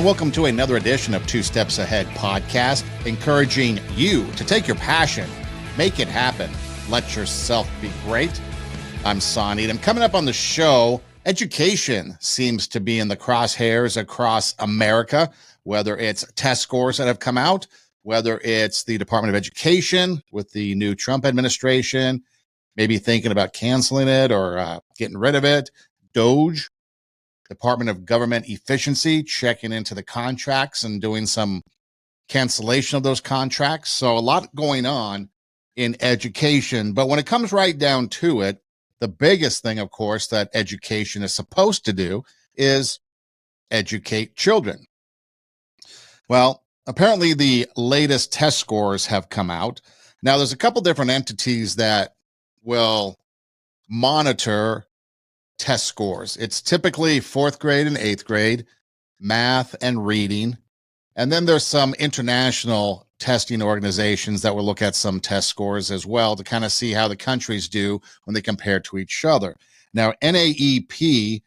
welcome to another edition of Two Steps Ahead podcast, encouraging you to take your passion, make it happen, let yourself be great. I'm Sonny, and coming up on the show, education seems to be in the crosshairs across America, whether it's test scores that have come out, whether it's the Department of Education with the new Trump administration, maybe thinking about canceling it or getting rid of it, DOGE, Department of Government Efficiency, checking into the contracts and doing some cancellation of those contracts. So a lot going on in education. But when it comes right down to it, the biggest thing, of course, that education is supposed to do is educate children. Well, apparently the latest test scores have come out. Now, there's a couple different entities that will monitor test scores. It's typically fourth grade and eighth grade, math and reading. And then there's some international testing organizations that will look at some test scores as well to kind of see how the countries do when they compare to each other. Now, NAEP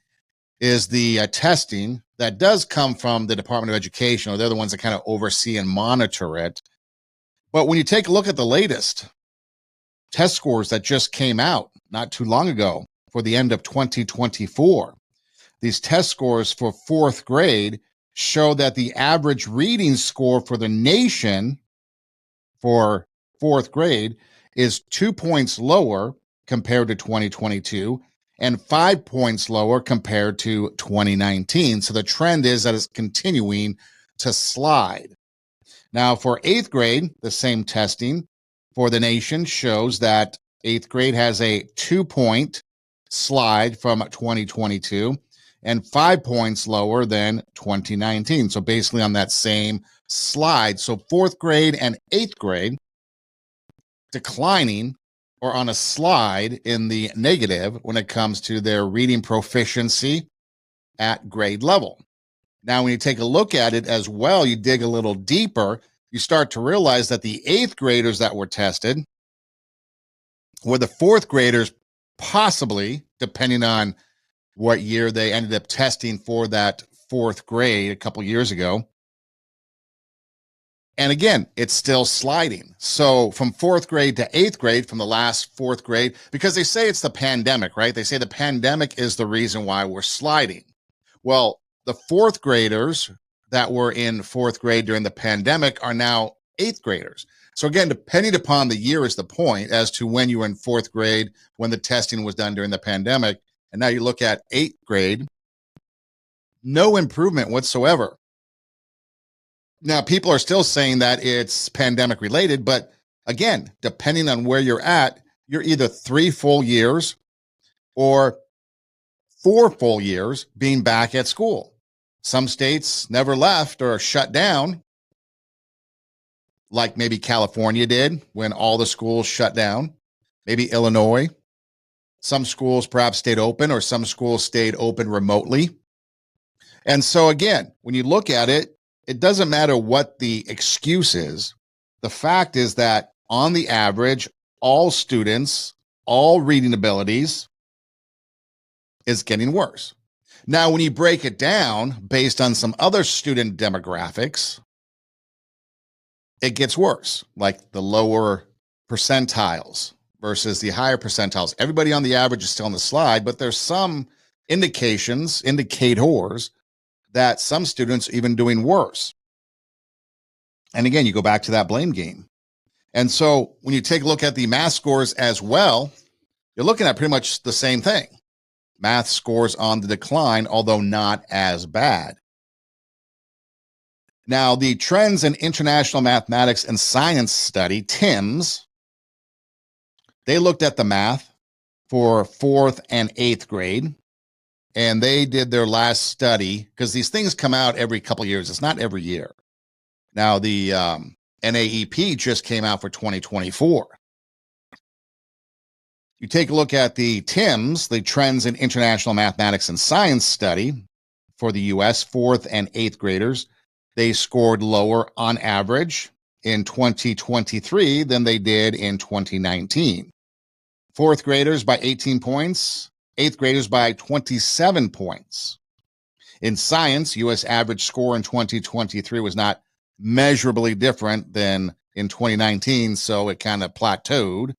is the testing that does come from the Department of Education, or they're the ones that kind of oversee and monitor it. But when you take a look at the latest test scores that just came out not too long ago, for the end of 2024. These test scores for fourth grade show that the average reading score for the nation for fourth grade is 2 points lower compared to 2022 and 5 points lower compared to 2019. So the trend is that it's continuing to slide. Now, for eighth grade, the same testing for the nation shows that eighth grade has a 2-point slide from 2022 and 5 points lower than 2019. So basically on that same slide. So fourth grade and eighth grade declining or on a slide in the negative when it comes to their reading proficiency at grade level. Now, when you take a look at it as well, you dig a little deeper, you start to realize that the eighth graders that were tested were the fourth graders, possibly, depending on what year they ended up testing for that fourth grade a couple years ago. And again, it's still sliding. So from fourth grade to eighth grade, from the last fourth grade, because they say it's the pandemic, right? They say the pandemic is the reason why we're sliding. Well, the fourth graders that were in fourth grade during the pandemic are now eighth graders. So again, depending upon the year is the point as to when you were in fourth grade, when the testing was done during the pandemic. And now you look at eighth grade, no improvement whatsoever. Now, people are still saying that it's pandemic related, but again, depending on where you're at, you're either 3 full years or 4 full years being back at school. Some states never left or shut down, like maybe California did when all the schools shut down, maybe Illinois. Some schools perhaps stayed open, or some schools stayed open remotely. And so again, when you look at it, it doesn't matter what the excuse is. The fact is that on the average, all students, all reading abilities is getting worse. Now, when you break it down based on some other student demographics, it gets worse, like the lower percentiles versus the higher percentiles. Everybody on the average is still on the slide, but there's some indicators that some students are even doing worse. And again, you go back to that blame game. And so when you take a look at the math scores as well, you're looking at pretty much the same thing. Math scores on the decline, although not as bad. Now, the Trends in International Mathematics and Science Study, TIMSS, they looked at the math for fourth and eighth grade, and they did their last study, because these things come out every couple of years. It's not every year. Now, the NAEP just came out for 2024. You take a look at the TIMSS, the Trends in International Mathematics and Science Study for the U.S. fourth and eighth graders. They scored lower on average in 2023 than they did in 2019. Fourth graders by 18 points, eighth graders by 27 points. In science, U.S. average score in 2023 was not measurably different than in 2019, so it kind of plateaued.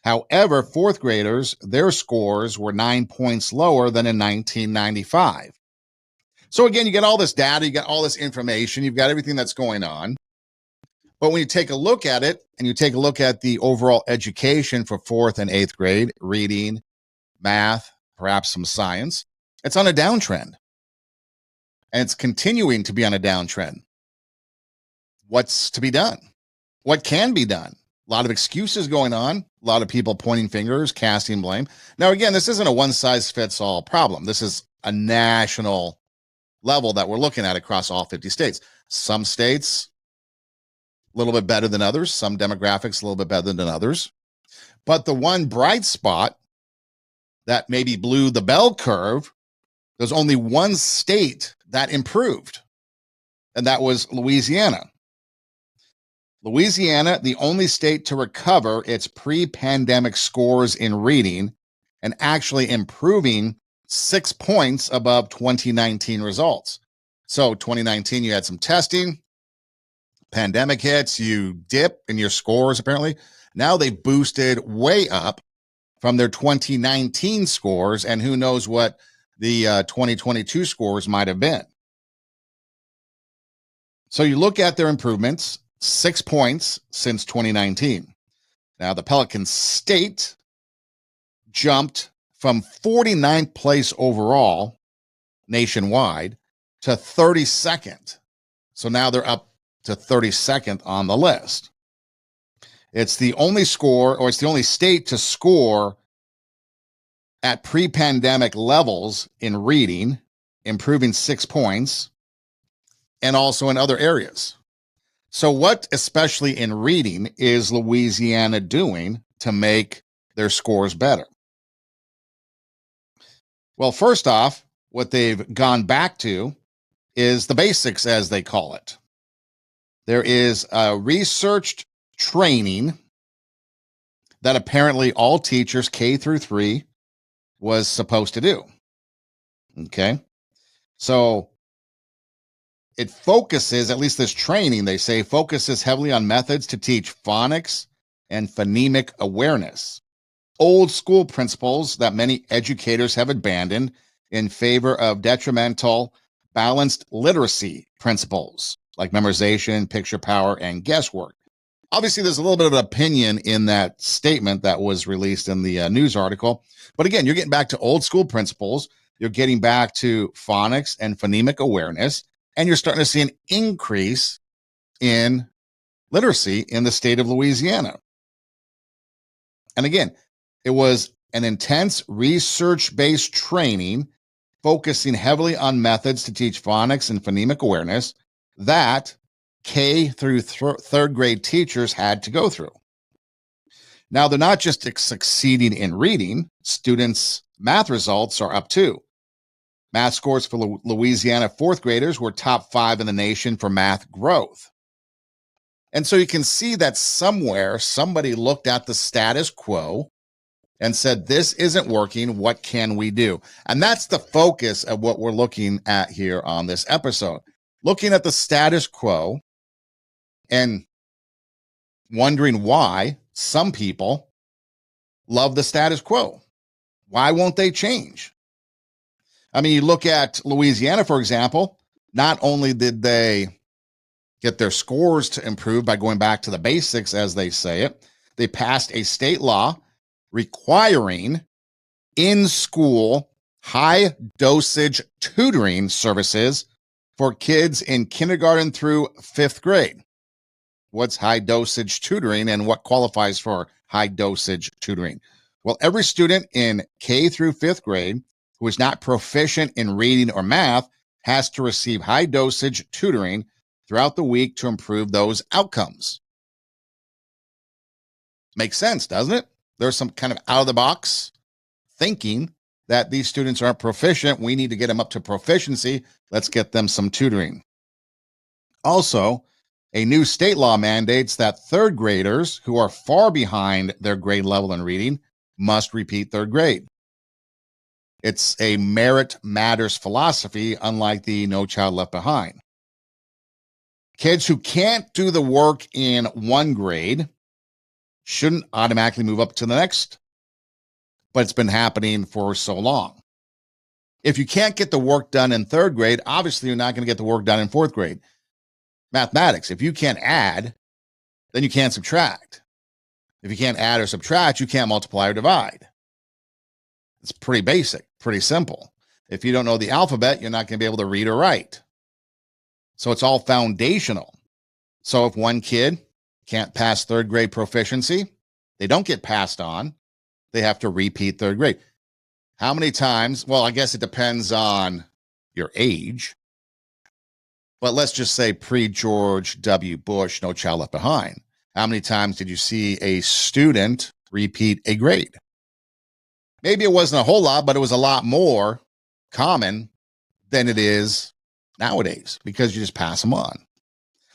However, fourth graders, their scores were 9 points lower than in 1995. So again, you get all this data, you got all this information, you've got everything that's going on. But when you take a look at it and you take a look at the overall education for fourth and eighth grade, reading, math, perhaps some science, it's on a downtrend. And it's continuing to be on a downtrend. What's to be done? What can be done? A lot of excuses going on, a lot of people pointing fingers, casting blame. Now, again, this isn't a one-size-fits-all problem. This is a national level that we're looking at across all 50 states. Some states, a little bit better than others. Some demographics, a little bit better than others. But the one bright spot that maybe blew the bell curve, there's only one state that improved, and that was Louisiana. Louisiana, the only state to recover its pre-pandemic scores in reading and actually improving 6 points above 2019 results. So 2019, you had some testing, pandemic hits, you dip in your scores apparently. Now they boosted way up from their 2019 scores, and who knows what the 2022 scores might have been. So you look at their improvements, 6 points since 2019. Now, the Pelican State jumped from 49th place overall nationwide to 32nd. So now they're up to 32nd on the list. It's the only score, or it's the only state to score at pre-pandemic levels in reading, improving 6 points, and also in other areas. So what, especially in reading, is Louisiana doing to make their scores better? Well, first off, what they've gone back to is the basics, as they call it. There is a researched training that apparently all teachers K through 3 was supposed to do. Okay. So it focuses, at least this training, they say, focuses heavily on methods to teach phonics and phonemic awareness. Old school principles that many educators have abandoned in favor of detrimental, balanced literacy principles like memorization, picture power, and guesswork. Obviously, there's a little bit of an opinion in that statement that was released in the news article. But again, you're getting back to old school principles. You're getting back to phonics and phonemic awareness, and you're starting to see an increase in literacy in the state of Louisiana. And again, it was an intense research-based training focusing heavily on methods to teach phonics and phonemic awareness that K through third grade teachers had to go through. Now, they're not just succeeding in reading. Students' math results are up too. Math scores for Louisiana fourth graders were top 5 in the nation for math growth. And so you can see that somewhere somebody looked at the status quo and said, this isn't working. What can we do? And that's the focus of what we're looking at here on this episode. Looking at the status quo and wondering why some people love the status quo. Why won't they change? I mean, you look at Louisiana, for example, not only did they get their scores to improve by going back to the basics, as they say it, they passed a state law requiring in-school high-dosage tutoring services for kids in kindergarten through 5th grade. What's high-dosage tutoring and what qualifies for high-dosage tutoring? Well, every student in K through 5th grade who is not proficient in reading or math has to receive high-dosage tutoring throughout the week to improve those outcomes. Makes sense, doesn't it? There's some kind of out-of-the-box thinking that these students aren't proficient. We need to get them up to proficiency. Let's get them some tutoring. Also, a new state law mandates that 3rd graders who are far behind their grade level in reading must repeat 3rd grade. It's a merit matters philosophy, unlike the No Child Left Behind. Kids who can't do the work in one grade shouldn't automatically move up to the next, but it's been happening for so long. If you can't get the work done in third grade, obviously you're not going to get the work done in fourth grade. Mathematics, if you can't add, then you can't subtract. If you can't add or subtract, you can't multiply or divide. It's pretty basic, pretty simple. If you don't know the alphabet, you're not going to be able to read or write. So it's all foundational. So if one kid can't pass third grade proficiency, they don't get passed on. They have to repeat third grade. How many times? Well, I guess it depends on your age. But let's just say pre-George W. Bush, No Child Left Behind. How many times did you see a student repeat a grade? Maybe it wasn't a whole lot, but it was a lot more common than it is nowadays because you just pass them on.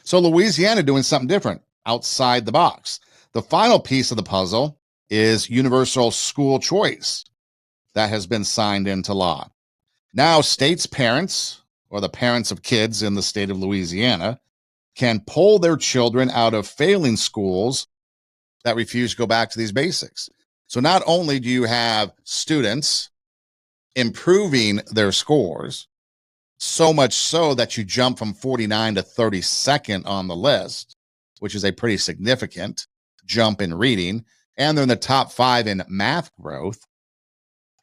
So Louisiana doing something different outside the box. The final piece of the puzzle is universal school choice that has been signed into law. Now, states' parents, or the parents of kids in the state of Louisiana, can pull their children out of failing schools that refuse to go back to these basics. So not only do you have students improving their scores, so much so that you jump from 49 to 32nd on the list, which is a pretty significant jump in reading, and they're in the top 5 in math growth.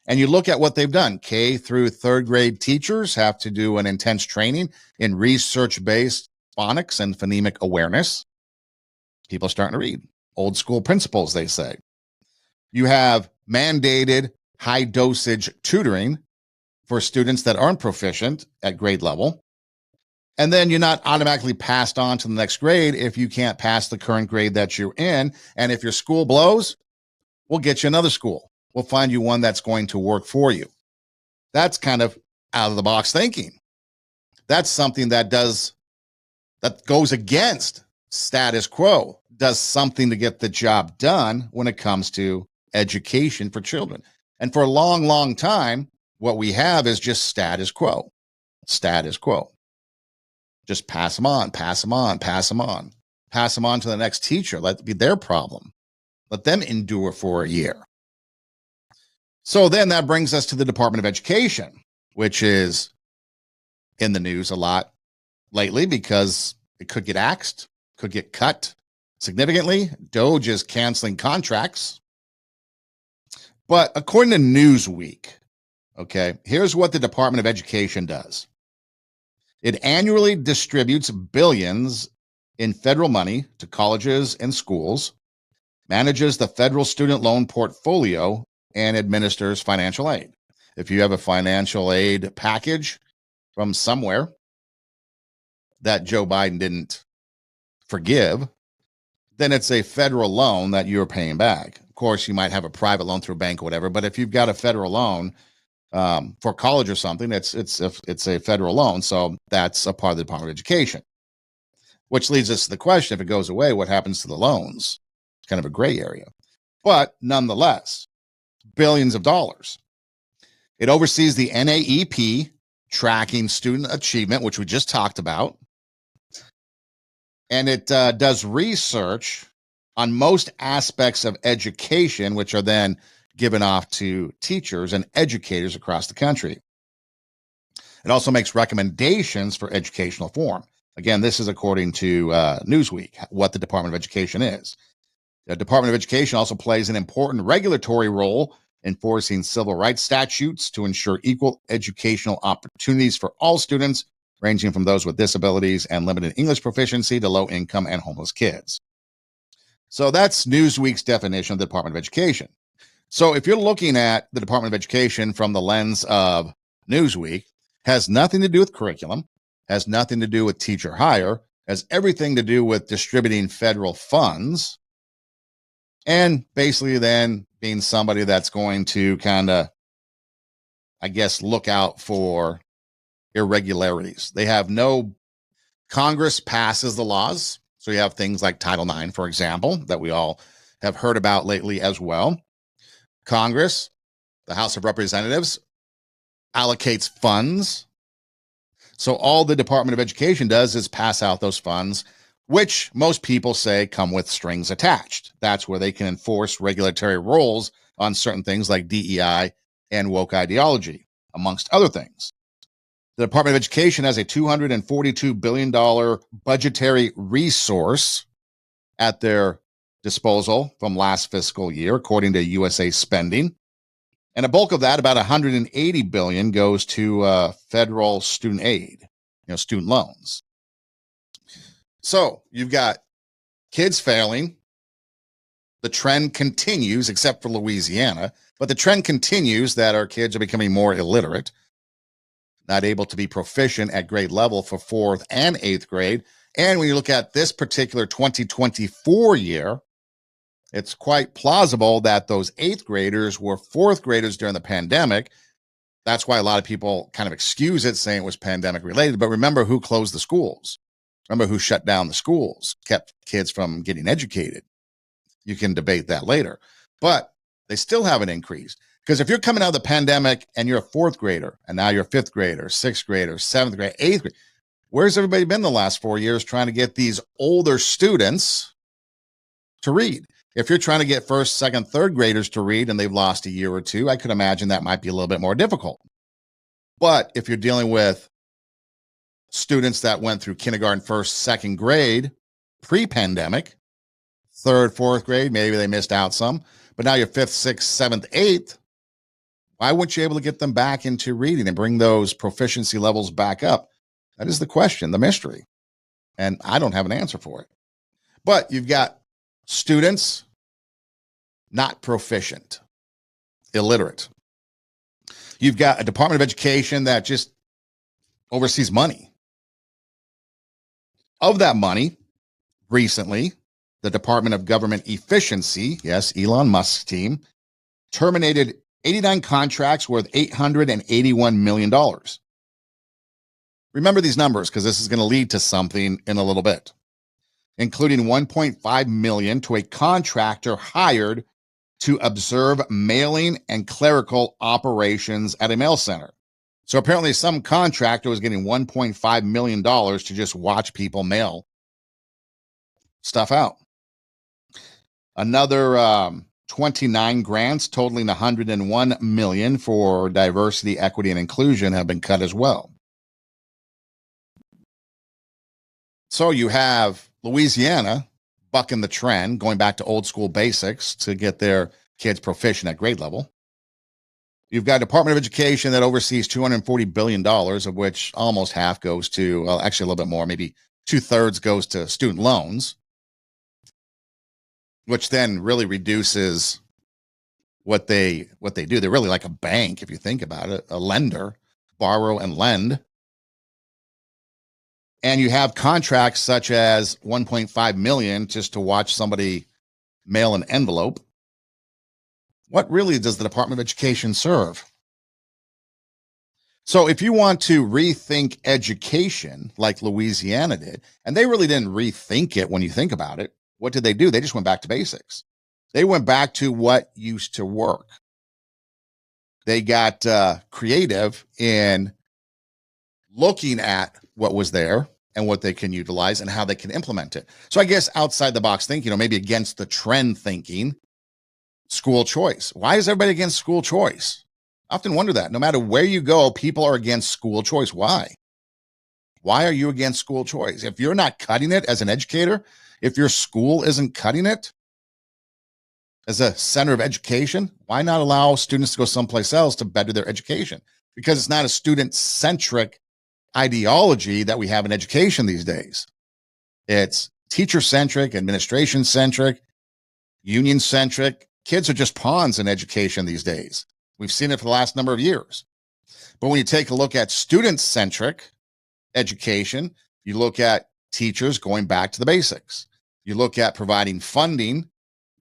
And you look at what they've done. K through third grade teachers have to do an intense training in research-based phonics and phonemic awareness. People are starting to read. Old school principles, they say. You have mandated high dosage tutoring for students that aren't proficient at grade level. And then you're not automatically passed on to the next grade if you can't pass the current grade that you're in. And if your school blows, we'll get you another school. We'll find you one that's going to work for you. That's kind of out of the box thinking. That's something that goes against status quo, does something to get the job done when it comes to education for children. And for a long, long time, what we have is just status quo. Status quo. Just pass them on, pass them on, pass them on. Pass them on to the next teacher. Let it be their problem. Let them endure for a year. So then that brings us to the Department of Education, which is in the news a lot lately because it could get axed, could get cut significantly. DOGE is canceling contracts. But according to Newsweek, okay, here's what the Department of Education does. It annually distributes billions in federal money to colleges and schools, manages the federal student loan portfolio, and administers financial aid. If you have a financial aid package from somewhere that Joe Biden didn't forgive, then it's a federal loan that you're paying back. Of course, you might have a private loan through a bank or whatever, but if you've got a federal loan for college or something, it's a federal loan, so that's a part of the Department of Education. Which leads us to the question, if it goes away, what happens to the loans? It's kind of a gray area. But nonetheless, billions of dollars. It oversees the NAEP, tracking student achievement, which we just talked about. And it does research on most aspects of education, which are then given off to teachers and educators across the country. It also makes recommendations for educational reform. Again, this is according to Newsweek, what the Department of Education is. The Department of Education also plays an important regulatory role enforcing civil rights statutes to ensure equal educational opportunities for all students, ranging from those with disabilities and limited English proficiency to low-income and homeless kids. So that's Newsweek's definition of the Department of Education. So if you're looking at the Department of Education from the lens of Newsweek, has nothing to do with curriculum, has nothing to do with teacher hire, has everything to do with distributing federal funds, and basically then being somebody that's going to kind of, I guess, look out for irregularities. They have no, Congress passes the laws. So you have things like Title IX, for example, that we all have heard about lately as well. Congress, the House of Representatives, allocates funds. So all the Department of Education does is pass out those funds, which most people say come with strings attached. That's where they can enforce regulatory rules on certain things like DEI and woke ideology, amongst other things. The Department of Education has a $242 billion budgetary resource at their disposal from last fiscal year, according to USA Spending. And a bulk of that, about $180 billion, goes to federal student aid, student loans. So you've got kids failing. The trend continues, except for Louisiana, but the trend continues that our kids are becoming more illiterate, not able to be proficient at grade level for 4th and 8th grade. And when you look at this particular 2024 year, it's quite plausible that those 8th graders were 4th graders during the pandemic. That's why a lot of people kind of excuse it, saying it was pandemic related. But remember who closed the schools. Remember who shut down the schools, kept kids from getting educated. You can debate that later. But they still haven't increased. Because if you're coming out of the pandemic and you're a 4th grader, and now you're a 5th grader, 6th grader, 7th grade, 8th grade, where's everybody been the last 4 years trying to get these older students to read? If you're trying to get 1st, 2nd, 3rd graders to read and they've lost a year or two, I could imagine that might be a little bit more difficult. But if you're dealing with students that went through kindergarten, 1st, 2nd grade pre-pandemic, 3rd, 4th grade, maybe they missed out some, but now you're 5th, 6th, 7th, 8th, why wouldn't you be able to get them back into reading and bring those proficiency levels back up? That is the question, the mystery. And I don't have an answer for it. But you've got students not proficient, illiterate. You've got a Department of Education that just oversees money. Of that money, recently, the Department of Government Efficiency, yes, Elon Musk's team, terminated 89 contracts worth $881 million. Remember these numbers because this is going to lead to something in a little bit, including $1.5 million to a contractor hired to observe mailing and clerical operations at a mail center. So apparently some contractor was getting $1.5 million to just watch people mail stuff out. Another 29 grants totaling $101 million for diversity, equity, and inclusion have been cut as well. So you have Louisiana bucking the trend, going back to old school basics to get their kids proficient at grade level. You've got a Department of Education that oversees $240 billion, of which almost half goes to, well, actually a little bit more, maybe 2/3 goes to student loans, which then really reduces what they do. They're really like a bank, if you think about it, a lender, borrow and lend. And you have contracts such as $1.5 million just to watch somebody mail an envelope. What really does the Department of Education serve? So if you want to rethink education like Louisiana did, and they really didn't rethink it when you think about it, what did they do? They just went back to basics. They went back to what used to work. They got creative in looking at what was there and what they can utilize and how they can implement it. So I guess outside the box thinking, maybe against the trend thinking, school choice. Why is everybody against school choice? I often wonder that. No matter where you go, people are against school choice. Why? Why are you against school choice? If you're not cutting it as an educator, if your school isn't cutting it as a center of education, why not allow students to go someplace else to better their education? Because it's not a student-centric ideology that we have in education these days. It's teacher-centric, administration-centric, union-centric. Kids are just pawns in education these days. We've seen it for the last number of years. But when you take a look at student-centric education, you look at teachers going back to the basics. You look at providing funding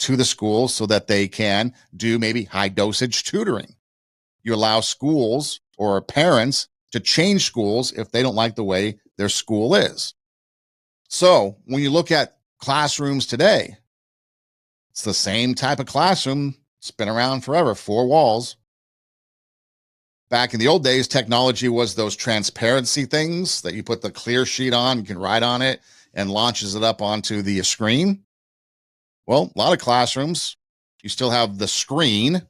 to the schools so that they can do maybe high dosage tutoring. You allow schools or parents to change schools if they don't like the way their school is. So when you look at classrooms today, it's the same type of classroom. It's been around forever, 4 walls. Back in the old days, technology was those transparency things that you put the clear sheet on, you can write on it, and launches it up onto the screen. Well, a lot of classrooms, you still have the screen.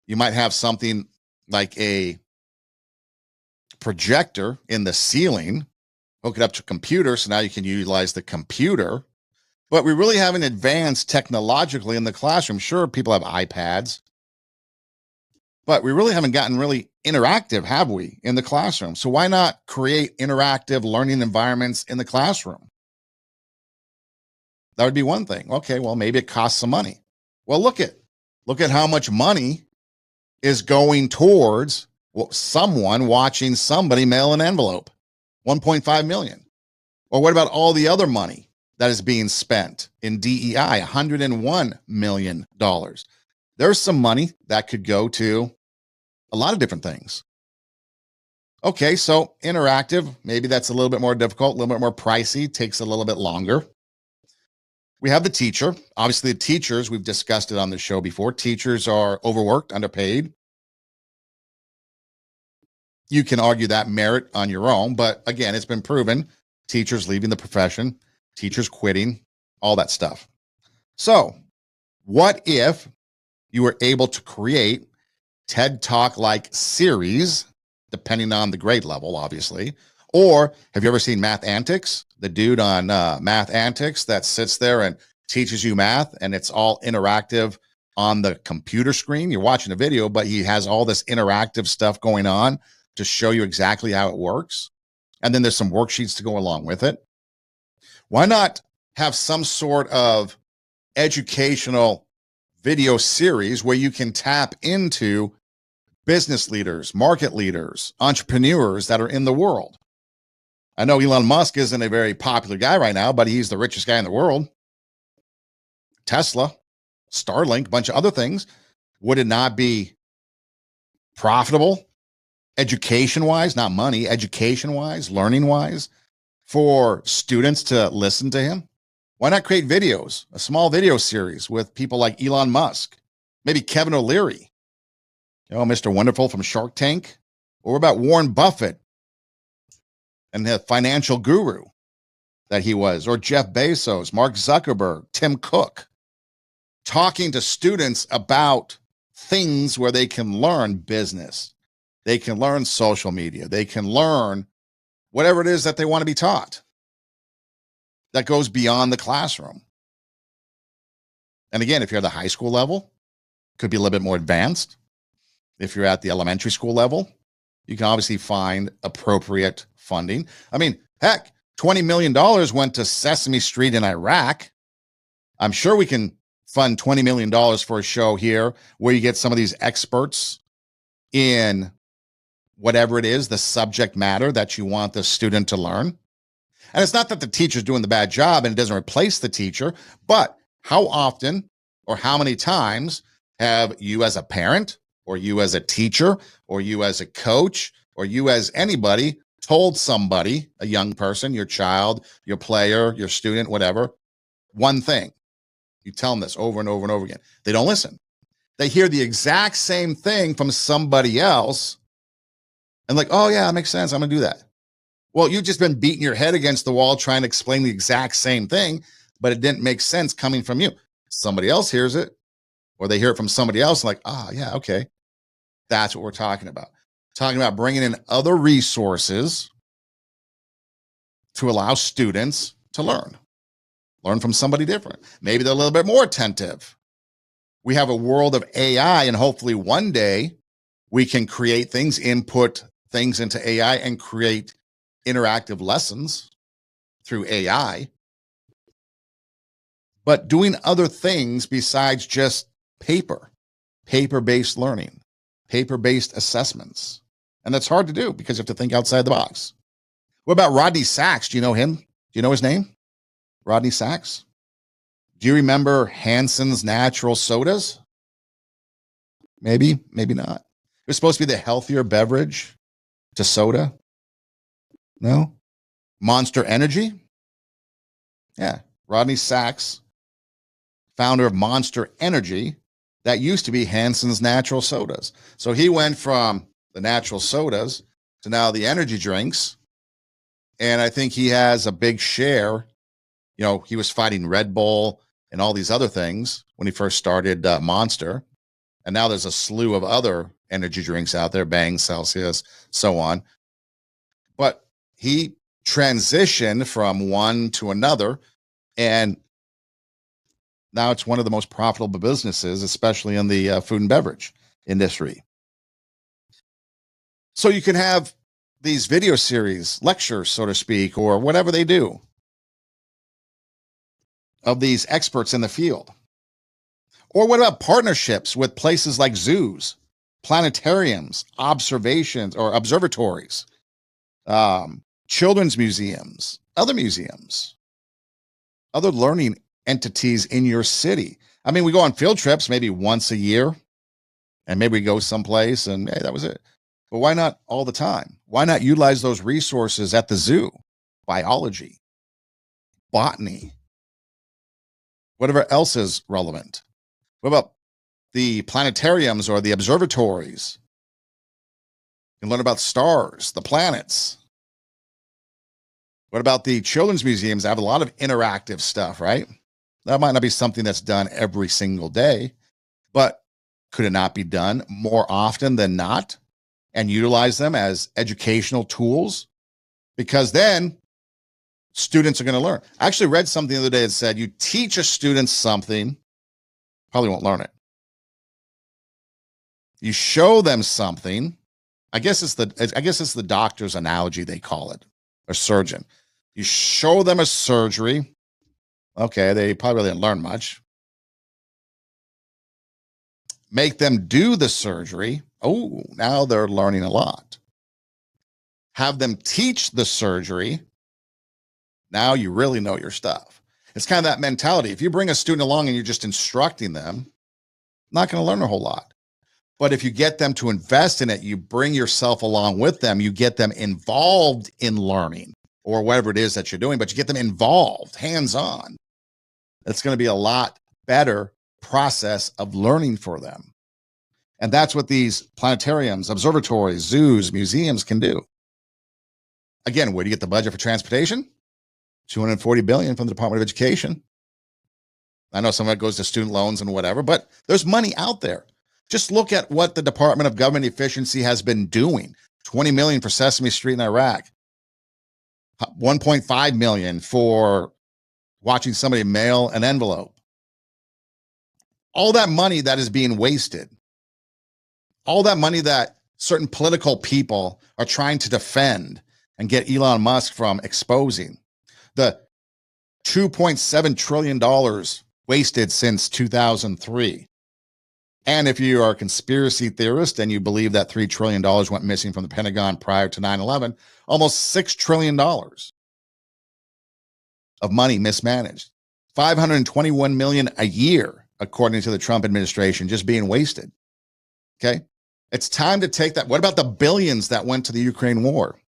You might have something like a projector in the ceiling, hook it up to a computer, so now you can utilize the computer. But we really haven't advanced technologically in the classroom. Sure, people have iPads, but we really haven't gotten really interactive, have we, in the classroom? So why not create interactive learning environments in the classroom? That would be one thing. Okay, well, maybe it costs some money. Well, look at how much money is going towards someone watching somebody mail an envelope. 1.5 million. Or what about all the other money that is being spent in DEI? $101 million. There's some money that could go to a lot of different things. Okay, so interactive, maybe that's a little bit more difficult, a little bit more pricey, takes a little bit longer. We have the teacher. Obviously, the teachers, we've discussed it on the show before. Teachers are overworked, underpaid. You can argue that merit on your own, but again, it's been proven. Teachers leaving the profession, teachers quitting, all that stuff. So, what if you were able to create TED Talk-like series, depending on the grade level, obviously? Or have you ever seen Math Antics? The dude on Math Antics that sits there and teaches you math, and it's all interactive on the computer screen. You're watching a video, but he has all this interactive stuff going on to show you exactly how it works. And then there's some worksheets to go along with it. Why not have some sort of educational video series where you can tap into business leaders, market leaders, entrepreneurs that are in the world? I know Elon Musk isn't a very popular guy right now, but he's the richest guy in the world. Tesla, Starlink, a bunch of other things. Would it not be profitable, education-wise, not money, education-wise, learning-wise, for students to listen to him? Why not create videos, a small video series with people like Elon Musk, maybe Kevin O'Leary, Mr. Wonderful from Shark Tank? Or about Warren Buffett and the financial guru that he was, or Jeff Bezos, Mark Zuckerberg, Tim Cook, talking to students about things where they can learn business, they can learn social media, they can learn whatever it is that they want to be taught that goes beyond the classroom. And again, if you're at the high school level, it could be a little bit more advanced. If you're at the elementary school level, you can obviously find appropriate funding. I mean, heck, $20 million went to Sesame Street in Iraq. I'm sure we can fund $20 million for a show here where you get some of these experts in whatever it is, the subject matter that you want the student to learn. And it's not that the teacher's doing the bad job and it doesn't replace the teacher, but how often or how many times have you as a parent or you as a teacher or you as a coach or you as anybody told somebody, a young person, your child, your player, your student, whatever, one thing? You tell them this over and over and over again. They don't listen. They hear the exact same thing from somebody else and like, oh yeah, that makes sense. I'm going to do that. Well, you've just been beating your head against the wall trying to explain the exact same thing, but it didn't make sense coming from you. Somebody else hears it, or they hear it from somebody else and like, yeah, okay. That's what we're talking about. Talking about bringing in other resources to allow students to learn from somebody different. Maybe they're a little bit more attentive. We have a world of AI, and hopefully one day we can create things, input things into AI and create interactive lessons through AI. But doing other things besides just paper-based learning, paper-based assessments. And that's hard to do because you have to think outside the box. What about Rodney Sachs? Do you know him? Do you know his name? Rodney Sachs? Do you remember Hanson's natural sodas? Maybe, maybe not. It was supposed to be the healthier beverage to soda. No? Monster Energy? Yeah. Rodney Sachs, founder of Monster Energy, that used to be Hanson's natural sodas. So he went from the natural sodas to now the energy drinks. And I think he has a big share. You know, he was fighting Red Bull and all these other things when he first started Monster. And now there's a slew of other energy drinks out there, Bang, Celsius, so on. But he transitioned from one to another. And now it's one of the most profitable businesses, especially in the food and beverage industry. So you can have these video series, lectures, so to speak, or whatever they do of these experts in the field. Or what about partnerships with places like zoos, planetariums, observations or observatories, children's museums, other museums, other learning entities in your city? I mean, we go on field trips maybe once a year, and maybe we go someplace and hey, that was it. But why not all the time? Why not utilize those resources at the zoo? Biology, botany, whatever else is relevant. What about the planetariums or the observatories? You can learn about stars, the planets. What about the children's museums? They have a lot of interactive stuff, right? That might not be something that's done every single day, but could it not be done more often than not and utilize them as educational tools? Because then students are going to learn. I actually read something the other day that said you teach a student something, probably won't learn it. You show them something. I guess it's the doctor's analogy, they call it, or surgeon. You show them a surgery. Okay, they probably didn't learn much. Make them do the surgery. Oh, now they're learning a lot. Have them teach the surgery. Now you really know your stuff. It's kind of that mentality. If you bring a student along and you're just instructing them, not going to learn a whole lot. But if you get them to invest in it, you bring yourself along with them, you get them involved in learning or whatever it is that you're doing, but you get them involved, hands-on. It's going to be a lot better process of learning for them. And that's what these planetariums, observatories, zoos, museums can do. Again, where do you get the budget for transportation? $240 billion from the Department of Education. I know some of it goes to student loans and whatever, but there's money out there. Just look at what the Department of Government Efficiency has been doing. $20 million for Sesame Street in Iraq. $1.5 million for watching somebody mail an envelope. All that money that is being wasted. All that money that certain political people are trying to defend and get Elon Musk from exposing. The $2.7 trillion wasted since 2003. And if you are a conspiracy theorist and you believe that $3 trillion went missing from the Pentagon prior to 9/11, almost $6 trillion of money mismanaged. $521 million a year, according to the Trump administration, just being wasted. Okay. It's time to take that. What about the billions that went to the Ukraine war?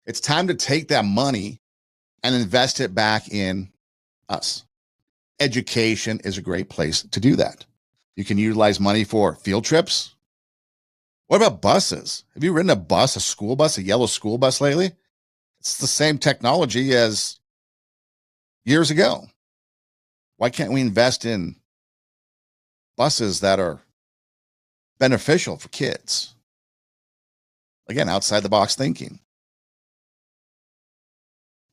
It's time to take that money and invest it back in us. Education is a great place to do that. You can utilize money for field trips. What about buses? Have you ridden a bus, a school bus, a yellow school bus lately? It's the same technology as years ago. Why can't we invest in buses that are beneficial for kids? Again, outside the box thinking.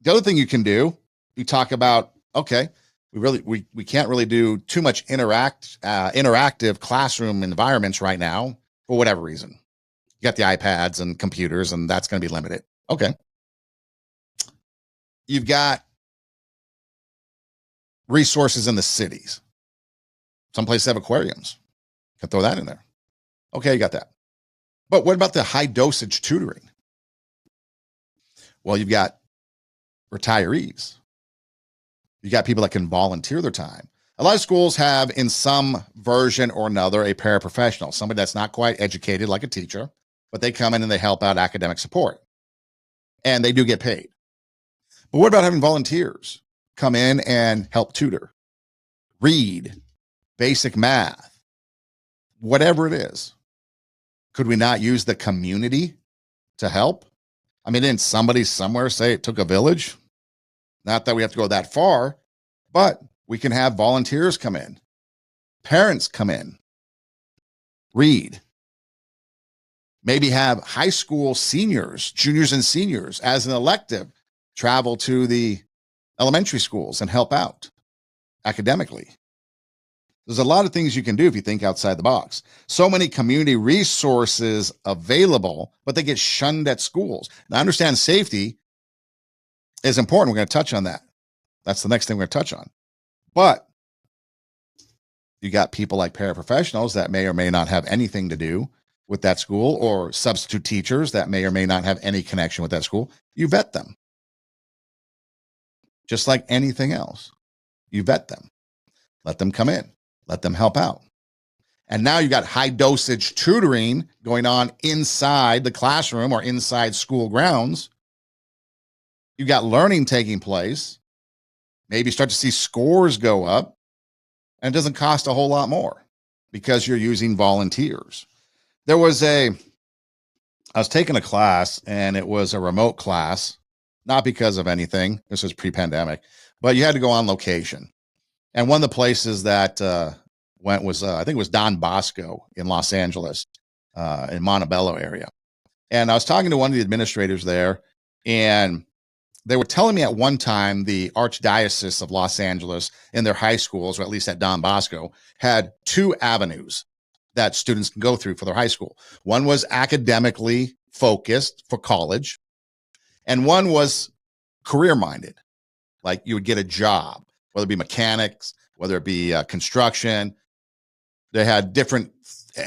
The other thing you can do, you talk about, okay, we can't really do too much interactive classroom environments right now for whatever reason. You got the iPads and computers, and that's going to be limited. Okay. You've got resources in the cities. Some places have aquariums. You can throw that in there. Okay, you got that. But what about the high dosage tutoring? Well, you've got retirees. You got people that can volunteer their time. A lot of schools have, in some version or another, a paraprofessional, somebody that's not quite educated like a teacher, but they come in and they help out academic support. And they do get paid. But what about having volunteers come in and help tutor, read, basic math, whatever it is? Could we not use the community to help? I mean, didn't somebody somewhere say it took a village? Not that we have to go that far, but we can have volunteers come in, parents come in, read. Maybe have high school seniors, juniors and seniors as an elective travel to the elementary schools and help out academically. There's a lot of things you can do if you think outside the box. So many community resources available, but they get shunned at schools. Now, I understand safety is important. We're going to touch on that. That's the next thing we're going to touch on. But you got people like paraprofessionals that may or may not have anything to do with that school, or substitute teachers that may or may not have any connection with that school. You vet them. Just like anything else. You vet them. Let them come in. Let them help out. And now you got high dosage tutoring going on inside the classroom or inside school grounds. You got learning taking place. Maybe you start to see scores go up, and it doesn't cost a whole lot more because you're using volunteers. I was taking a class, and it was a remote class, not because of anything. This was pre-pandemic, but you had to go on location. And one of the places that went was, I think it was Don Bosco in Los Angeles, in Montebello area. And I was talking to one of the administrators there, and they were telling me at one time the Archdiocese of Los Angeles in their high schools, or at least at Don Bosco, had 2 avenues that students can go through for their high school. One was academically focused for college, and one was career-minded. Like you would get a job, whether it be mechanics, whether it be construction. They had different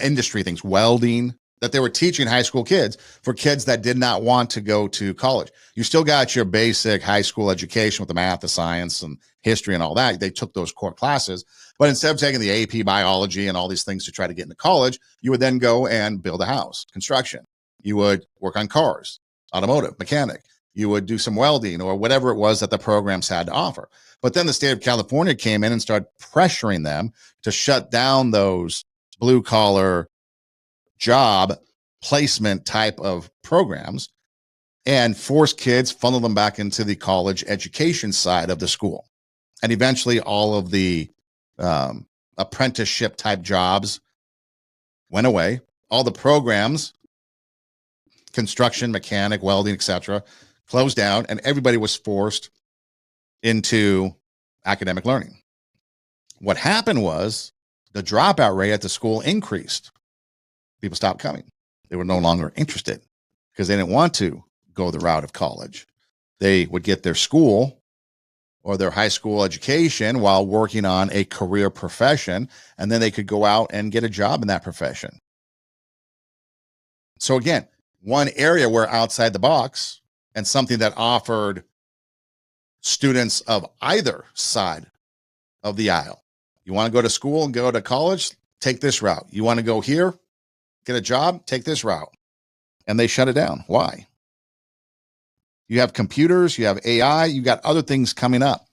industry things, welding, that they were teaching high school kids for kids that did not want to go to college. You still got your basic high school education with the math, the science, and history and all that. They took those core classes. But instead of taking the AP biology and all these things to try to get into college, you would then go and build a house, construction. You would work on cars, automotive, mechanic. You would do some welding or whatever it was that the programs had to offer. But then the state of California came in and started pressuring them to shut down those blue collar job placement type of programs and force kids, funnel them back into the college education side of the school. And eventually all of the apprenticeship type jobs went away. All the programs, construction, mechanic, welding, etc., closed down, and everybody was forced into academic learning. What happened was the dropout rate at the school increased. People stopped coming. They were no longer interested because they didn't want to go the route of college. They would get their school or their high school education while working on a career profession, and then they could go out and get a job in that profession. So again, one area where outside the box and something that offered students of either side of the aisle. You want to go to school and go to college? Take this route. You want to go here, get a job? Take this route. And they shut it down. Why? You have computers, you have AI, you got other things coming up.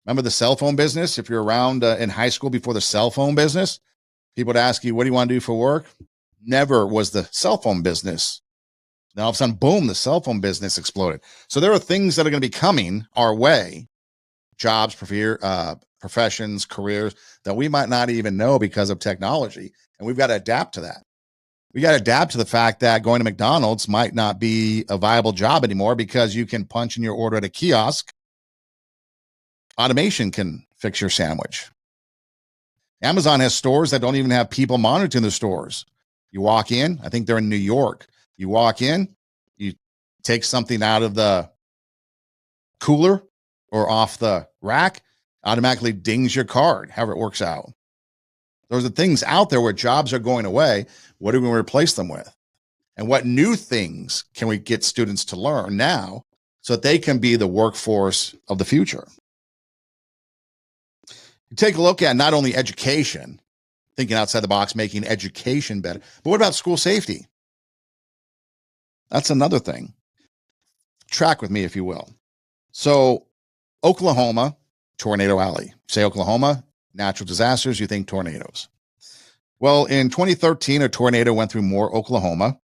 Remember the cell phone business? If you're around in high school before the cell phone business, people would ask you, what do you want to do for work? Never was the cell phone business. Then all of a sudden, boom, the cell phone business exploded. So there are things that are going to be coming our way, jobs, professions, careers that we might not even know because of technology. And we've got to adapt to that. We got to adapt to the fact that going to McDonald's might not be a viable job anymore because you can punch in your order at a kiosk. Automation can fix your sandwich. Amazon has stores that don't even have people monitoring the stores. You walk in, I think they're in New York. You walk in, you take something out of the cooler or off the rack, automatically dings your card, however it works out. Those are things out there where jobs are going away. What are we going to replace them with? And what new things can we get students to learn now so that they can be the workforce of the future? You take a look at not only education, thinking outside the box, making education better, but what about school safety? That's another thing. Track with me, if you will. So Oklahoma, Tornado Alley. Say Oklahoma, natural disasters, you think tornadoes. Well, in 2013, a tornado went through Moore, Oklahoma,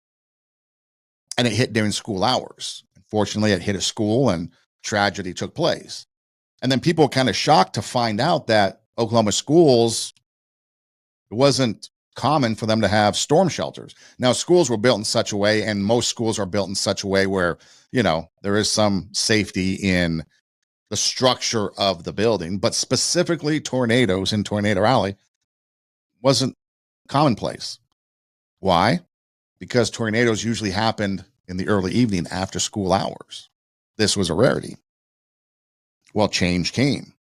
and it hit during school hours. Unfortunately, it hit a school and tragedy took place. And then people were kind of shocked to find out that Oklahoma schools, it wasn't common for them to have storm shelters. Now, schools were built in such a way, and most schools are built in such a way where, there is some safety in the structure of the building, but specifically tornadoes in Tornado Alley wasn't commonplace. Why? Because tornadoes usually happened in the early evening after school hours. This was a rarity. Well, change came.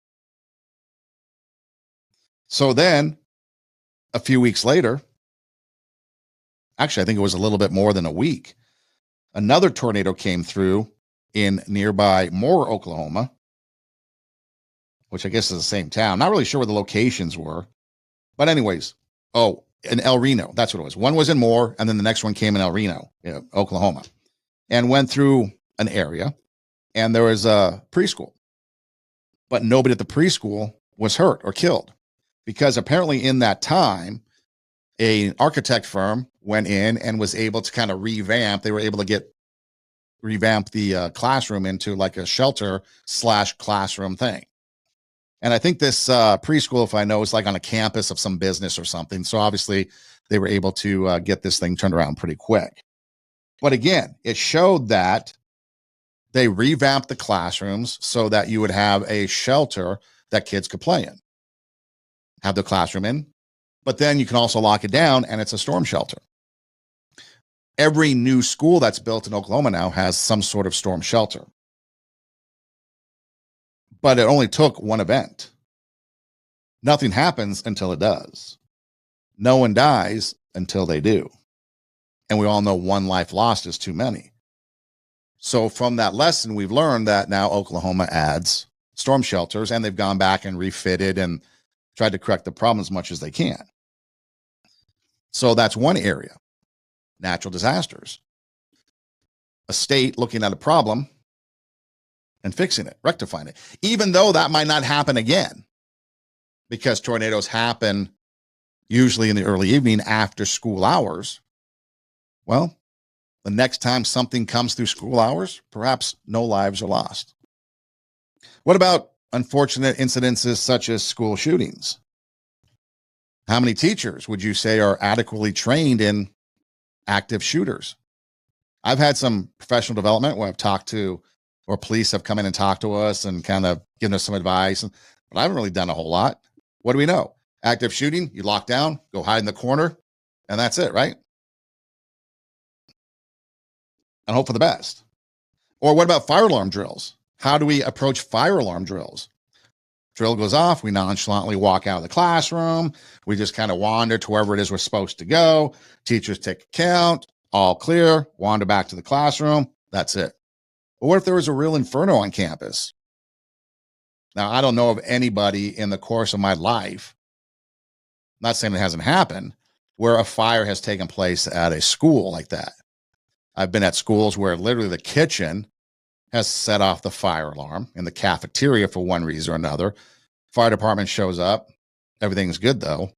So then, a few weeks later, actually, I think it was a little bit more than a week, another tornado came through in nearby Moore, Oklahoma, which I guess is the same town. Not really sure where the locations were. But anyways, in El Reno, that's what it was. One was in Moore, and then the next one came in El Reno, Oklahoma, and went through an area, and there was a preschool. But nobody at the preschool was hurt or killed, because apparently in that time, an architect firm went in and was able to kind of revamp. They were able to revamp the classroom into like a shelter/classroom thing. And I think this preschool, if I know, is like on a campus of some business or something. So obviously they were able to get this thing turned around pretty quick. But again, it showed that they revamped the classrooms so that you would have a shelter that kids could play in, have the classroom in, but then you can also lock it down and it's a storm shelter. Every new school that's built in Oklahoma now has some sort of storm shelter. But it only took one event. Nothing happens until it does. No one dies until they do. And we all know one life lost is too many. So from that lesson, we've learned that now Oklahoma adds storm shelters, and they've gone back and refitted and tried to correct the problem as much as they can. So that's one area. Natural disasters. A state looking at a problem and fixing it, rectifying it, even though that might not happen again, because tornadoes happen usually in the early evening after school hours. Well, the next time something comes through school hours, perhaps no lives are lost. What about unfortunate incidences such as school shootings? How many teachers would you say are adequately trained in active shooters? I've had some professional development where I've talked to, or police have come in and talked to us and kind of given us some advice, but I haven't really done a whole lot. What do we know? Active shooting, you lock down, go hide in the corner, and that's it, right? And hope for the best. Or what about fire alarm drills? How do we approach fire alarm drills? Drill goes off, we nonchalantly walk out of the classroom, we just kind of wander to wherever it is we're supposed to go. Teachers take account, all clear, wander back to the classroom, that's it. But what if there was a real inferno on campus? Now, I don't know of anybody in the course of my life, I'm not saying it hasn't happened, where a fire has taken place at a school like that. I've been at schools where literally the kitchen has set off the fire alarm in the cafeteria for one reason or another. Fire department shows up. Everything's good, though.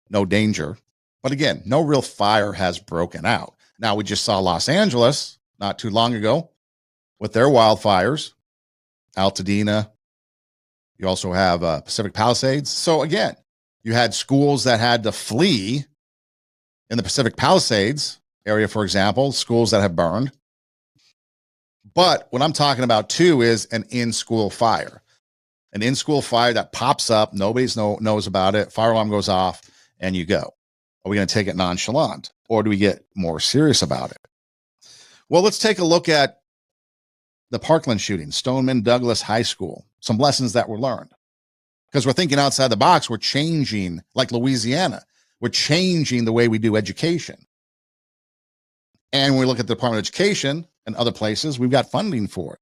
No danger. But again, no real fire has broken out. Now, we just saw Los Angeles not too long ago with their wildfires, Altadena. You also have Pacific Palisades. So again, you had schools that had to flee in the Pacific Palisades area, for example, schools that have burned. But what I'm talking about too is an in-school fire. An in-school fire that pops up, nobody knows about it, fire alarm goes off, and you go. Are we going to take it nonchalant, or do we get more serious about it? Well, let's take a look at the Parkland shooting, Stoneman Douglas High School, some lessons that were learned. Because we're thinking outside the box, we're changing, like Louisiana, we're changing the way we do education. And when we look at the Department of Education and other places, we've got funding for it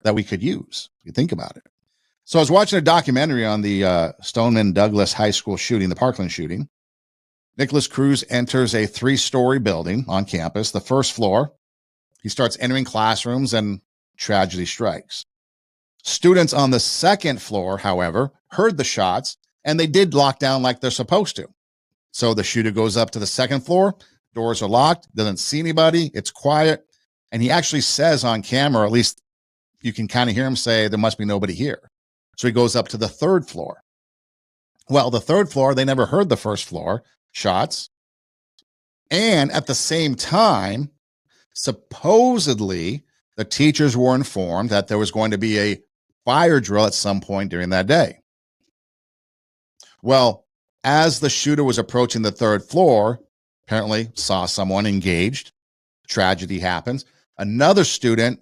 that we could use. You think about it. So I was watching a documentary on the Stoneman Douglas High School shooting, the Parkland shooting. Nicholas Cruz enters a 3-story building on campus, the first floor. He starts entering classrooms and tragedy strikes. Students on the second floor, however, heard the shots and they did lock down like they're supposed to. So the shooter goes up to the second floor, doors are locked, doesn't see anybody, it's quiet. And he actually says on camera, at least you can kind of hear him say, there must be nobody here. So he goes up to the third floor. Well, the third floor, they never heard the first floor shots. And at the same time, supposedly, the teachers were informed that there was going to be a fire drill at some point during that day. Well, as the shooter was approaching the third floor, apparently saw someone engaged. Tragedy happens. Another student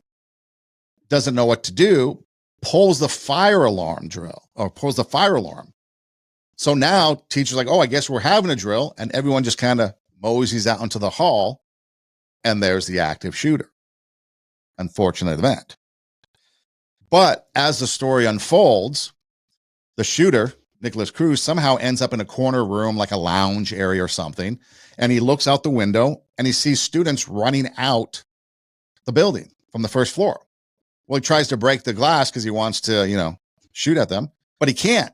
doesn't know what to do, pulls the fire alarm drill or pulls the fire alarm. So now teacher's like, oh, I guess we're having a drill. And everyone just kind of moseys out into the hall. And there's the active shooter. Unfortunate event. But as the story unfolds, the shooter, Nicholas Cruz, somehow ends up in a corner room, like a lounge area or something. And he looks out the window and he sees students running out the building from the first floor. Well, he tries to break the glass because he wants to, shoot at them, but he can't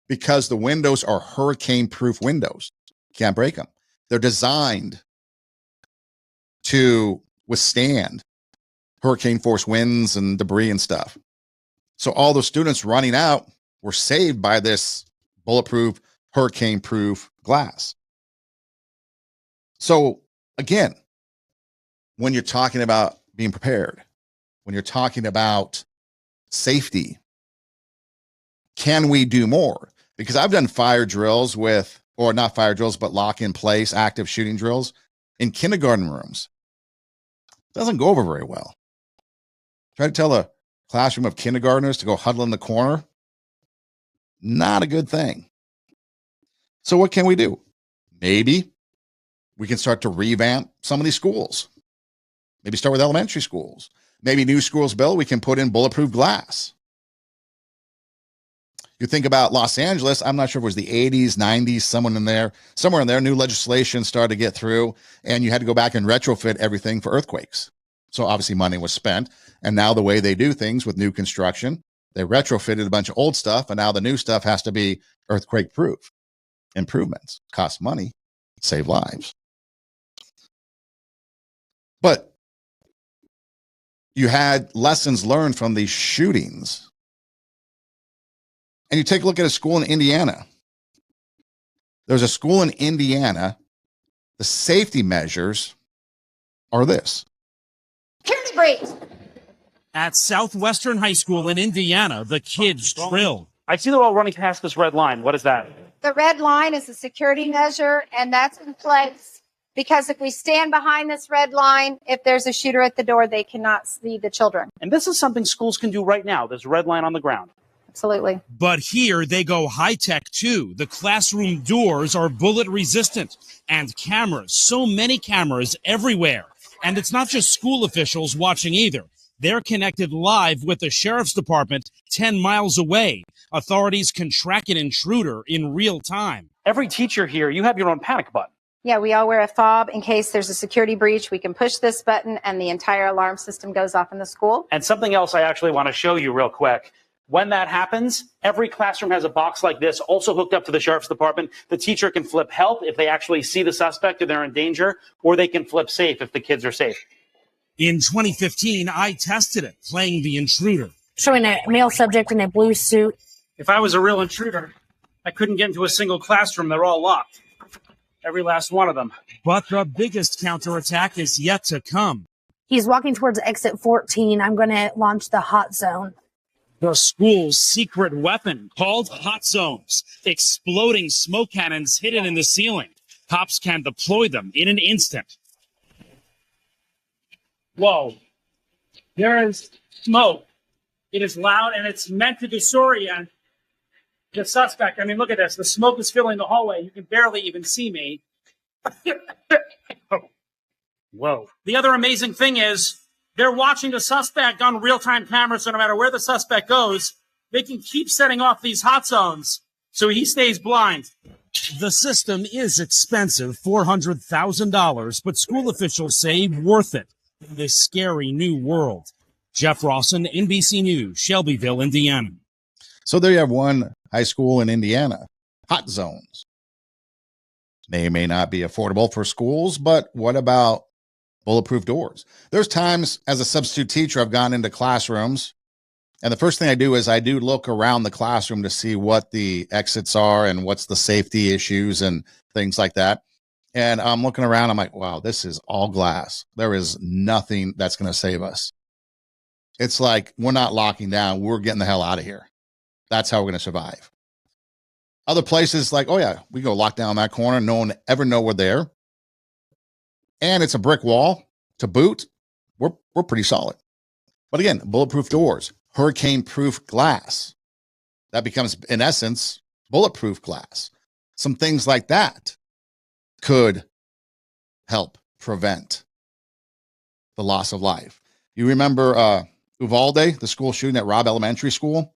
because the windows are hurricane-proof windows. Can't break them. They're designed to withstand hurricane force winds and debris and stuff. So all the students running out were saved by this bulletproof, hurricane-proof glass. So again, when you're talking about being prepared, when you're talking about safety, can we do more? Because I've done fire drills or not fire drills, but lock in place, active shooting drills in kindergarten rooms. It doesn't go over very well. Try to tell a classroom of kindergartners to go huddle in the corner. Not a good thing. So what can we do? Maybe we can start to revamp some of these schools. Maybe start with elementary schools. Maybe new schools built, we can put in bulletproof glass. You think about Los Angeles, I'm not sure if it was the 80s, 90s, somewhere in there, new legislation started to get through, and you had to go back and retrofit everything for earthquakes. So obviously money was spent. And now the way they do things with new construction, they retrofitted a bunch of old stuff, and now the new stuff has to be earthquake proof. Improvements cost money, save lives. But you had lessons learned from these shootings. And you take a look at a school in Indiana. There's a school in Indiana. The safety measures are this. Security breach. At Southwestern High School in Indiana, the kids drill. I see they're all running past this red line. What is that? The red line is a security measure, and that's in place because if we stand behind this red line, if there's a shooter at the door, they cannot see the children. And this is something schools can do right now. There's a red line on the ground. Absolutely. But here they go high-tech too. The classroom doors are bullet resistant and cameras, so many cameras everywhere. And it's not just school officials watching either. They're connected live with the sheriff's department 10 miles away. Authorities can track an intruder in real time. Every teacher here, you have your own panic button. Yeah, we all wear a fob in case there's a security breach. We can push this button and the entire alarm system goes off in the school. And something else I actually want to show you real quick. When that happens, every classroom has a box like this, also hooked up to the sheriff's department. The teacher can flip help if they actually see the suspect or they're in danger, or they can flip safe if the kids are safe. In 2015, I tested it, playing the intruder. Showing a male subject in a blue suit. If I was a real intruder, I couldn't get into a single classroom. They're all locked. Every last one of them. But the biggest counterattack is yet to come. He's walking towards exit 14. I'm going to launch the hot zone. The school's secret weapon, called hot zones, exploding smoke cannons hidden in the ceiling. Cops can deploy them in an instant. Whoa. There is smoke. It is loud, and it's meant to disorient the suspect. I mean, look at this. The smoke is filling the hallway. You can barely even see me. Whoa. The other amazing thing is they're watching the suspect on real-time cameras, so no matter where the suspect goes, they can keep setting off these hot zones so he stays blind. The system is expensive, $400,000, but school officials say worth it in this scary new world. Jeff Rawson, NBC News, Shelbyville, Indiana. So there you have one high school in Indiana, hot zones. may not be affordable for schools, but what about bulletproof doors? There's times as a substitute teacher, I've gone into classrooms, and the first thing I do is I do look around the classroom to see what the exits are and what's the safety issues and things like that. And I'm looking around, I'm like, wow, this is all glass. There is nothing that's going to save us. It's like, we're not locking down. We're getting the hell out of here. That's how we're going to survive. Other places like, oh yeah, we go lock down that corner. No one ever know we're there. And it's a brick wall to boot. We're pretty solid. But again, bulletproof doors, hurricane-proof glass. That becomes, in essence, bulletproof glass. Some things like that could help prevent the loss of life. You remember Uvalde, the school shooting at Robb Elementary School?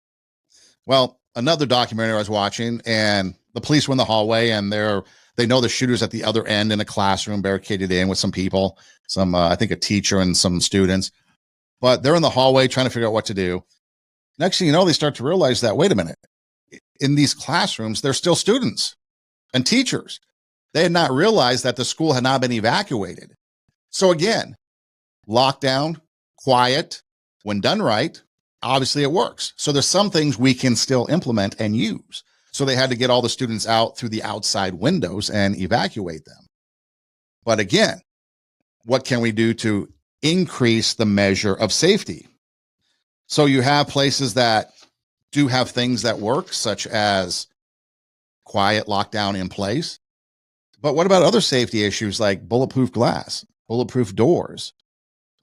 Well, another documentary I was watching, and the police were in the hallway, and they know the shooter's at the other end in a classroom, barricaded in with some people, I think a teacher and some students. But they're in the hallway trying to figure out what to do. Next thing you know, they start to realize that, wait a minute, in these classrooms, there's still students and teachers. They had not realized that the school had not been evacuated. So again, lockdown, quiet, when done right, obviously it works. So there's some things we can still implement and use. So they had to get all the students out through the outside windows and evacuate them. But again, what can we do to increase the measure of safety? So you have places that do have things that work, such as quiet lockdown in place. But what about other safety issues like bulletproof glass, bulletproof doors,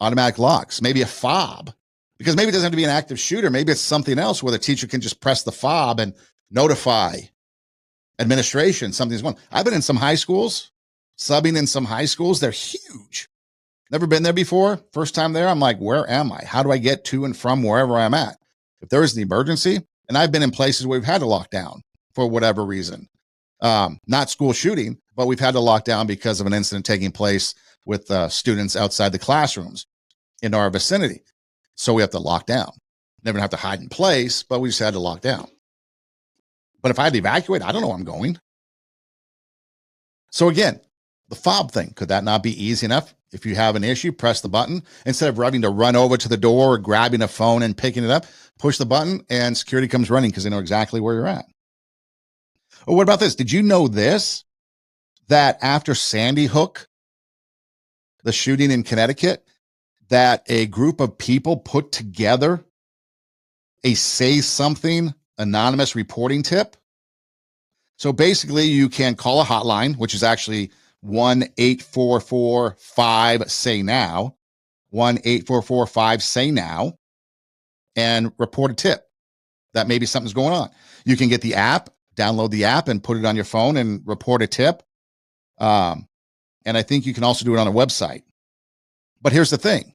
automatic locks, maybe a fob? Because maybe it doesn't have to be an active shooter. Maybe it's something else where the teacher can just press the fob and notify administration something's going on. I've been in some high schools, subbing in some high schools. They're huge. Never been there before. First time there, I'm like, where am I? How do I get to and from wherever I'm at? If there is an emergency, and I've been in places where we've had to lock down for whatever reason. Not school shooting, but we've had to lock down because of an incident taking place with students outside the classrooms in our vicinity. So we have to lock down. Never have to hide in place, but we just had to lock down. But if I had to evacuate, I don't know where I'm going. So again, the fob thing, could that not be easy enough? If you have an issue, press the button. Instead of having to run over to the door or grabbing a phone and picking it up, push the button and security comes running because they know exactly where you're at. Or what about this? Did you know this? That after Sandy Hook, the shooting in Connecticut, that a group of people put together a Say Something anonymous reporting tip? So basically, you can call a hotline, which is actually 1-844-5-SAY-NOW, 1-844-5-SAY-NOW, and report a tip that maybe something's going on. You can get the app, download the app, and put it on your phone and report a tip. And I think you can also do it on a website. But here's the thing.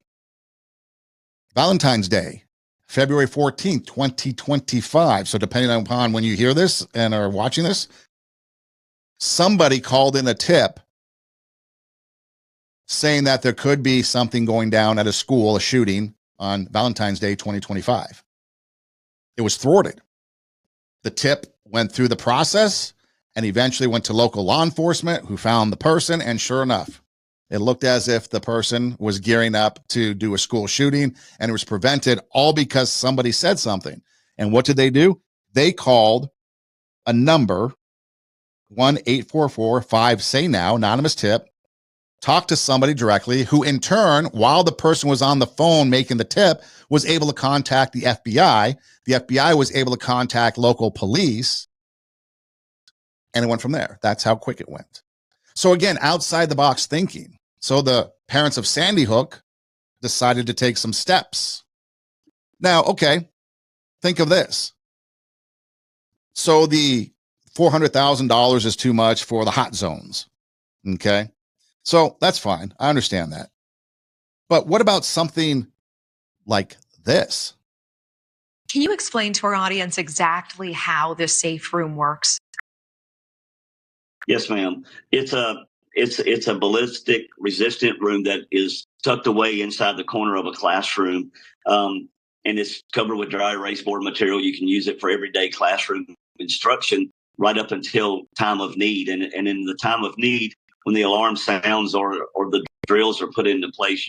Valentine's Day, February 14th, 2025. So depending upon when you hear this and are watching this, somebody called in a tip saying that there could be something going down at a school, a shooting on Valentine's Day, 2025. It was thwarted. The tip went through the process and eventually went to local law enforcement who found the person. And sure enough, it looked as if the person was gearing up to do a school shooting, and it was prevented all because somebody said something. And what did they do? They called a number, 1-844-5-SAY-NOW, anonymous tip, talked to somebody directly who in turn, while the person was on the phone making the tip, was able to contact the FBI. The FBI was able to contact local police, and it went from there. That's how quick it went. So again, outside the box thinking. So the parents of Sandy Hook decided to take some steps. Now, okay, think of this. So the $400,000 is too much for the hot zones. Okay. So that's fine. I understand that. But what about something like this? Can you explain to our audience exactly how this safe room works? Yes, ma'am. It's a ballistic resistant room that is tucked away inside the corner of a classroom. And it's covered with dry erase board material. You can use it for everyday classroom instruction. right up until time of need. And in the time of need, when the alarm sounds or the drills are put into place,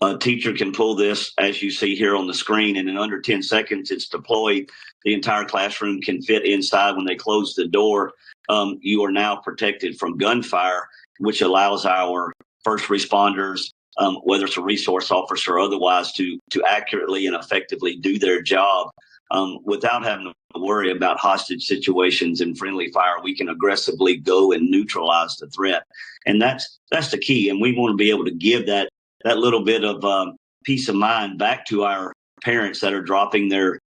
a teacher can pull this, as you see here on the screen, and in under 10 seconds, it's deployed. The entire classroom can fit inside. When they close the door, you are now protected from gunfire, which allows our first responders, whether it's a resource officer or otherwise, to accurately and effectively do their job without having to worry about hostage situations and friendly fire. We can aggressively go and neutralize the threat. And that's the key. And we want to be able to give that little bit of peace of mind back to our parents that are dropping their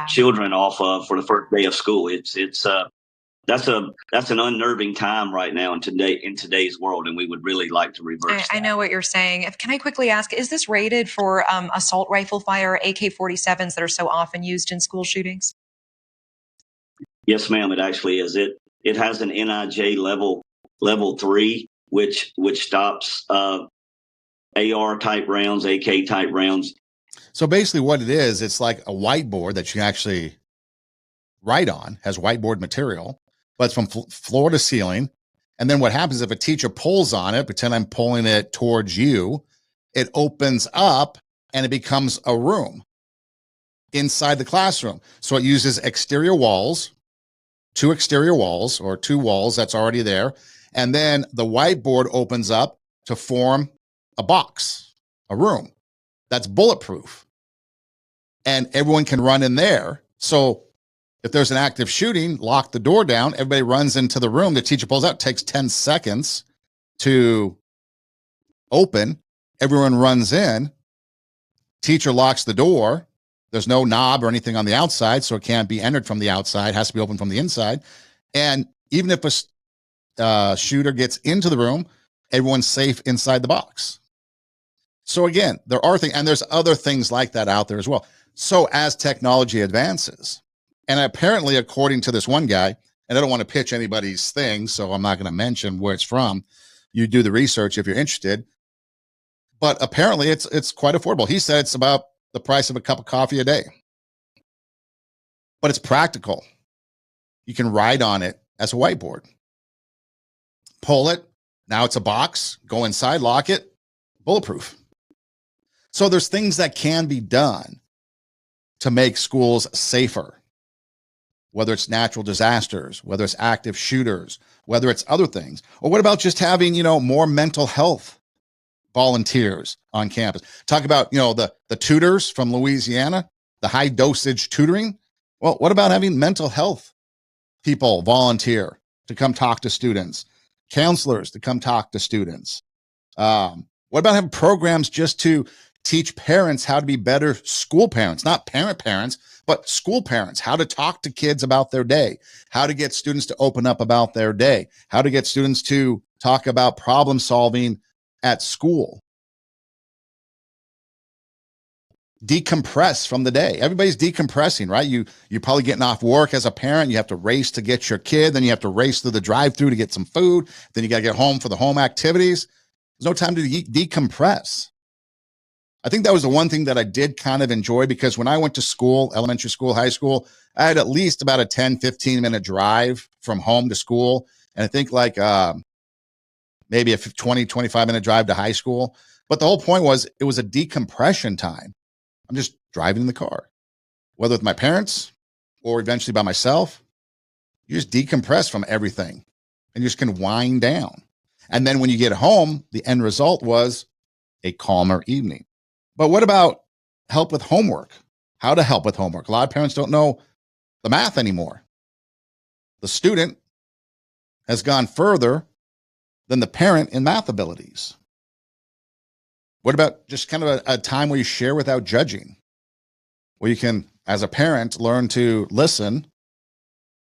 children off for the first day of school. That's an unnerving time right now in today's world, and we would really like to reverse that. I know what you're saying. Can I quickly ask, is this rated for assault rifle fire, AK-47s that are so often used in school shootings? Yes, ma'am. It actually is. It has an NIJ level 3, which stops AR type rounds, AK type rounds. So basically, what it is, it's like a whiteboard that you can actually write on. Has whiteboard material, but it's from floor to ceiling. And then what happens if a teacher pulls on it, pretend I'm pulling it towards you, it opens up and it becomes a room inside the classroom. So it uses exterior walls, 2 exterior walls or 2 walls that's already there. And then the whiteboard opens up to form a box, a room that's bulletproof. And everyone can run in there. So if there's an active shooting, lock the door down, everybody runs into the room, the teacher pulls out, takes 10 seconds to open, everyone runs in, teacher locks the door, there's no knob or anything on the outside, so it can't be entered from the outside, it has to be opened from the inside. And even if a shooter gets into the room, everyone's safe inside the box. So again, there are things, and there's other things like that out there as well. So as technology advances, and apparently, according to this one guy, and I don't want to pitch anybody's thing, so I'm not going to mention where it's from. You do the research if you're interested. But apparently, it's quite affordable. He said it's about the price of a cup of coffee a day. But it's practical. You can write on it as a whiteboard. Pull it. Now it's a box. Go inside, lock it. Bulletproof. So there's things that can be done to make schools safer. Whether it's natural disasters, whether it's active shooters, whether it's other things. Or what about just having, more mental health volunteers on campus? Talk about, the tutors from Louisiana, the high dosage tutoring. Well, what about having mental health people volunteer to come talk to students, counselors to come talk to students? What about having programs just to teach parents how to be better school parents, not parents, but school parents, how to talk to kids about their day, how to get students to open up about their day, how to get students to talk about problem solving at school. Decompress from the day. Everybody's decompressing, right? You're probably getting off work as a parent. You have to race to get your kid. Then you have to race through the drive-through to get some food. Then you got to get home for the home activities. There's no time to decompress. I think that was the one thing that I did kind of enjoy, because when I went to school, elementary school, high school, I had at least about a 10, 15-minute drive from home to school. And I think maybe a 20, 25-minute drive to high school. But the whole point was it was a decompression time. I'm just driving in the car, whether with my parents or eventually by myself. You just decompress from everything and you just can wind down. And then when you get home, the end result was a calmer evening. But what about help with homework? How to help with homework? A lot of parents don't know the math anymore. The student has gone further than the parent in math abilities. What about just kind of a time where you share without judging, where you can, as a parent, learn to listen,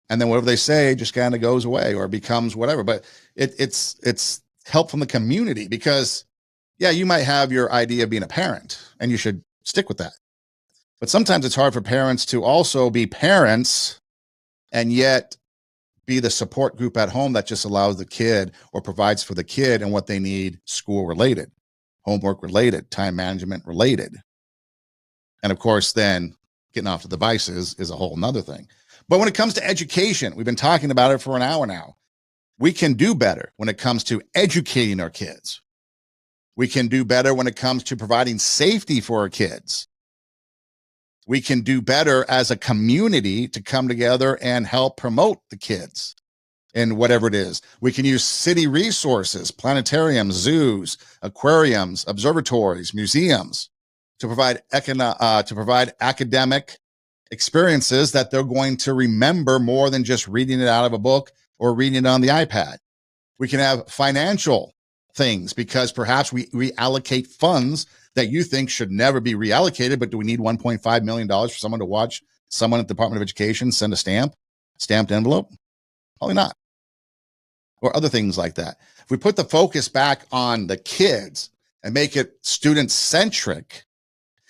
and then whatever they say just kind of goes away or becomes whatever. But it's help from the community, because yeah, you might have your idea of being a parent and you should stick with that. But sometimes it's hard for parents to also be parents and yet be the support group at home that just allows the kid or provides for the kid and what they need, school related, homework related, time management related. And of course, then getting off the devices is a whole nother thing. But when it comes to education, we've been talking about it for an hour now. We can do better when it comes to educating our kids. We can do better when it comes to providing safety for our kids. We can do better as a community to come together and help promote the kids in whatever it is. We can use city resources, planetariums, zoos, aquariums, observatories, museums to provide academic experiences that they're going to remember more than just reading it out of a book or reading it on the iPad. We can have financial things because perhaps we reallocate funds that you think should never be reallocated, but do we need $1.5 million for someone to watch someone at the Department of Education send a stamped envelope? Probably not. Or other things like that. If we put the focus back on the kids and make it student-centric,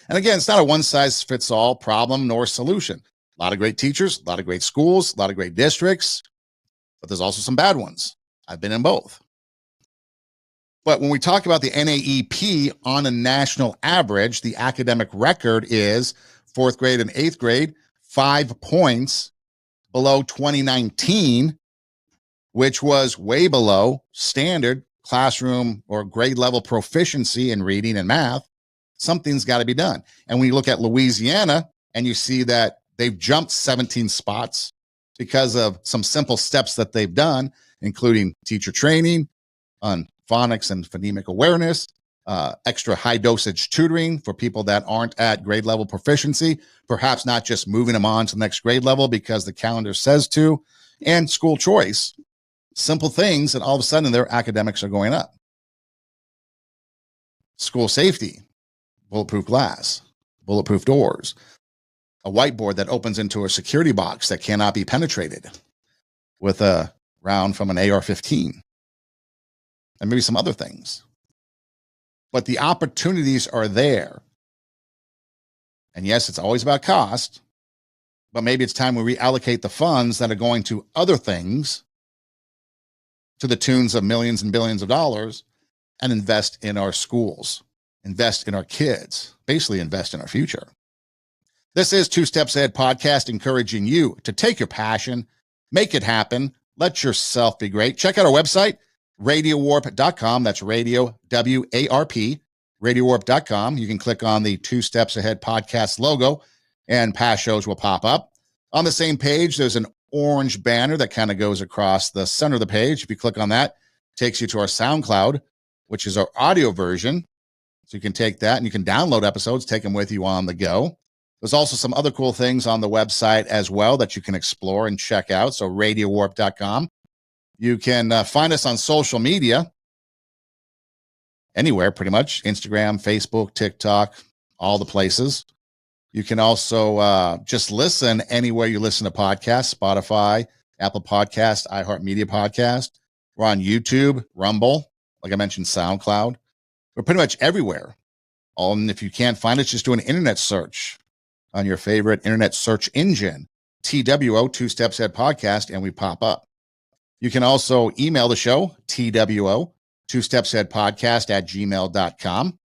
and again, it's not a one-size-fits-all problem nor solution. A lot of great teachers, a lot of great schools, a lot of great districts, but there's also some bad ones. I've been in both. But when we talk about the NAEP on a national average, the academic record is 4th grade and 8th grade, 5 points below 2019, which was way below standard classroom or grade level proficiency in reading and math. Something's got to be done. And when you look at Louisiana and you see that they've jumped 17 spots because of some simple steps that they've done, including teacher training on phonics and phonemic awareness, extra high dosage tutoring for people that aren't at grade level proficiency, perhaps not just moving them on to the next grade level because the calendar says to, and school choice. Simple things, and all of a sudden their academics are going up. School safety, bulletproof glass, bulletproof doors, a whiteboard that opens into a security box that cannot be penetrated with a round from an AR-15, and maybe some other things. But the opportunities are there. And yes, it's always about cost, but maybe it's time we reallocate the funds that are going to other things to the tunes of millions and billions of dollars and invest in our schools, invest in our kids, basically invest in our future. This is Two Steps Ahead podcast, encouraging you to take your passion, make it happen, let yourself be great. Check out our website, radiowarp.com. That's radio, W-A-R-P, radiowarp.com. You can click on the Two Steps Ahead podcast logo and past shows will pop up. On the same page, there's an orange banner that kind of goes across the center of the page. If you click on that, it takes you to our SoundCloud, which is our audio version. So you can take that and you can download episodes, take them with you on the go. There's also some other cool things on the website as well that you can explore and check out. So radiowarp.com. You can find us on social media, anywhere pretty much, Instagram, Facebook, TikTok, all the places. You can also just listen anywhere you listen to podcasts, Spotify, Apple Podcast, iHeartMedia Podcast. We're on YouTube, Rumble, like I mentioned, SoundCloud. We're pretty much everywhere. And if you can't find us, just do an internet search on your favorite internet search engine, TWO, Two Steps Ahead Podcast, and we pop up. You can also email the show, TWO, Two Steps Ahead Podcast at gmail.com,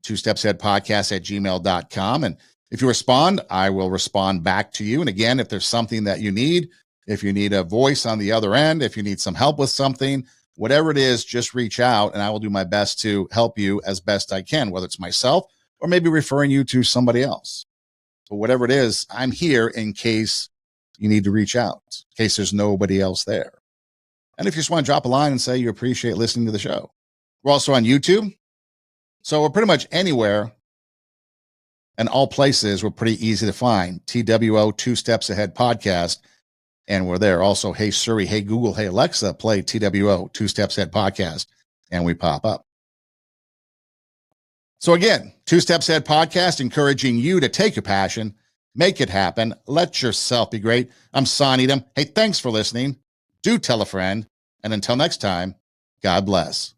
Two Steps Ahead Podcast at gmail.com. And if you respond, I will respond back to you. And again, if there's something that you need, if you need a voice on the other end, if you need some help with something, whatever it is, just reach out and I will do my best to help you as best I can, whether it's myself or maybe referring you to somebody else. But whatever it is, I'm here in case you need to reach out, in case there's nobody else there. And if you just want to drop a line and say you appreciate listening to the show. We're also on YouTube. So we're pretty much anywhere and all places. We're pretty easy to find. TWO, Two Steps Ahead Podcast. And we're there. Also, hey Siri, hey Google, hey Alexa, play TWO, Two Steps Ahead Podcast. And we pop up. So again, Two Steps Ahead Podcast, encouraging you to take your passion, make it happen, let yourself be great. I'm Son Edom. Hey, thanks for listening. Do tell a friend. And until next time, God bless.